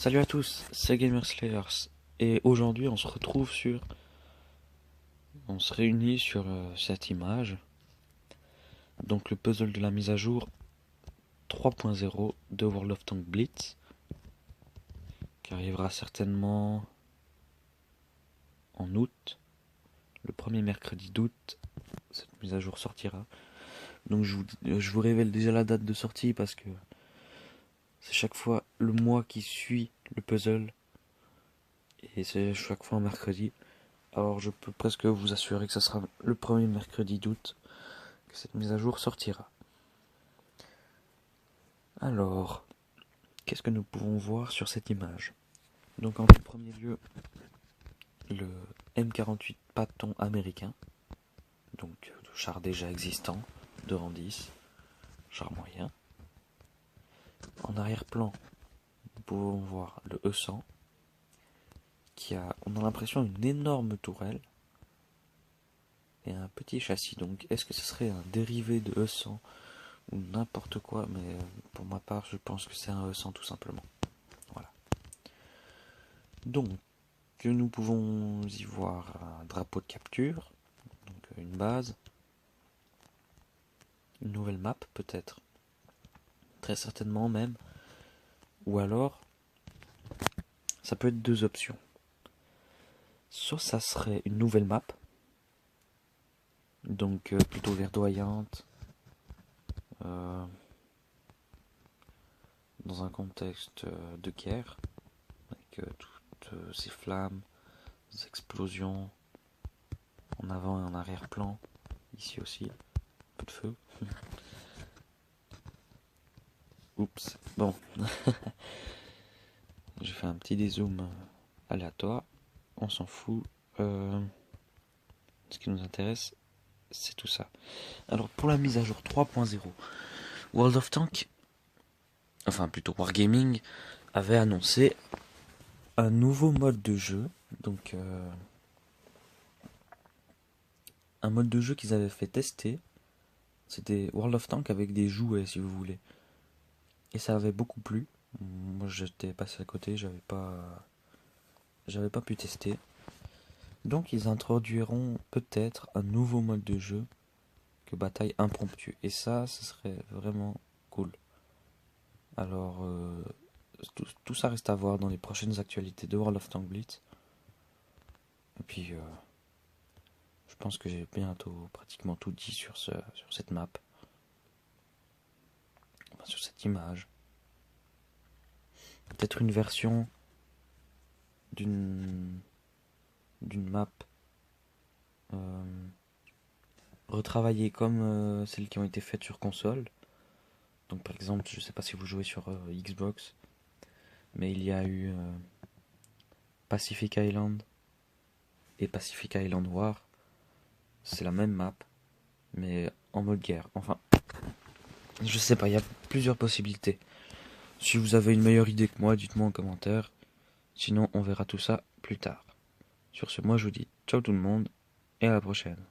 Salut à tous, c'est Gamerslayers et aujourd'hui on se réunit sur cette image, donc le puzzle de la mise à jour 3.0 de World of Tanks Blitz, qui arrivera certainement en août, le premier mercredi d'août, cette mise à jour sortira. Donc je vous révèle déjà la date de sortie parce que c'est chaque fois le mois qui suit le puzzle et c'est chaque fois un mercredi. Alors je peux presque vous assurer que ce sera le premier mercredi d'août que cette mise à jour sortira. Alors, qu'est-ce que nous pouvons voir sur cette image? Donc en premier lieu, le M48 Patton américain, donc char déjà existant, de rang 10, char moyen. En arrière-plan, nous pouvons voir le E100, on a l'impression d'une énorme tourelle et un petit châssis. Donc est-ce que ce serait un dérivé de E100 ou n'importe quoi? Mais pour ma part, je pense que c'est un E100 tout simplement. Voilà. Donc, nous pouvons y voir un drapeau de capture, donc une base, une nouvelle map peut-être, très certainement même, ou alors ça peut être deux options. Soit ça serait une nouvelle map, donc plutôt verdoyante, dans un contexte de guerre, avec toutes ces flammes, ces explosions en avant et en arrière-plan, ici aussi, un peu de feu. Oups, bon. J'ai fait un petit dézoom aléatoire, on s'en fout. Ce qui nous intéresse, c'est tout ça. Alors pour la mise à jour 3.0, World of Tanks, enfin plutôt Wargaming, avait annoncé un nouveau mode de jeu, donc un mode de jeu qu'ils avaient fait tester. C'était World of Tanks avec des jouets, si vous voulez. Et ça avait beaucoup plu. Moi j'étais passé à côté, j'avais pas pu tester. Donc ils introduiront peut-être un nouveau mode de jeu que bataille impromptue. Et ça, ce serait vraiment cool. Alors tout ça reste à voir dans les prochaines actualités de World of Tanks Blitz. Et puis je pense que j'ai bientôt pratiquement tout dit sur cette map. Enfin, sur cette image. Peut-être une version d'une map retravaillée comme celles qui ont été faites sur console. Donc par exemple, je sais pas si vous jouez sur Xbox, mais il y a eu Pacific Island et Pacific Island War. C'est la même map, mais en mode guerre. Enfin, je sais pas, il y a plusieurs possibilités. Si vous avez une meilleure idée que moi, dites-moi en commentaire. Sinon, on verra tout ça plus tard. Sur ce, moi je vous dis ciao tout le monde et à la prochaine.